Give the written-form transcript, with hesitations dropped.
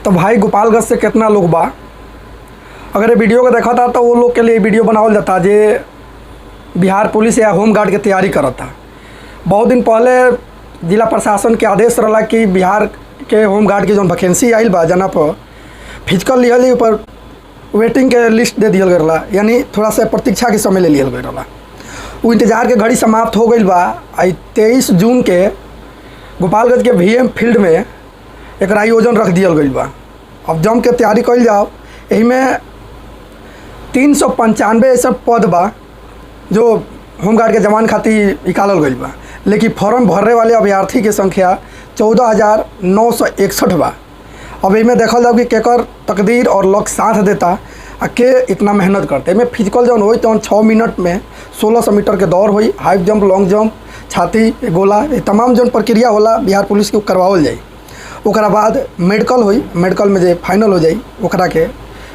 तो भाई गोपालगंज से कितना लोग बा, अगर ये वीडियो को देखा था तो वो लोग के लिए वीडियो बनावल जाता जे बिहार पुलिस या होम गार्ड के तैयारी करता। बहुत दिन पहले जिला प्रशासन के आदेश रहा कि बिहार के होम गार्ड की जो वैकेंसी आइल बा जना पर फिजिकल लिहल ऊपर वेटिंग के लिस्ट दे दिया गया, यानी थोड़ा सा प्रतीक्षा के समय ले लिया गया। वो इंतजार के घड़ी समाप्त हो गई बा। 23 जून के गोपालगंज के VM फील्ड में एक आयोजन रख दिया गई बा। अब जम के तैयारी कल जाओ। यही में 395 ऐसा पद बा जो होमगार्ड के जवान खातिर निकालल गई बा, लेकिन फॉर्म भरने वाले अभ्यर्थी की संख्या 14,961 बा। अब इमें देखल जाओ कि केकर तकदीर और लक साथ देता आ के इतना मेहनत करते। इमें फिजिकल जौन हो तो 6 मिनट में 1600 मीटर के दौड़ हुई, हाई जंप, लॉन्ग जंप, छाती गोला, ये तमाम जौन प्रक्रिया होला बिहार पुलिस के करवावल जाए। ओकरा बाद मेडिकल हुई, मेडिकल में जो फाइनल हो जाए ओकरा के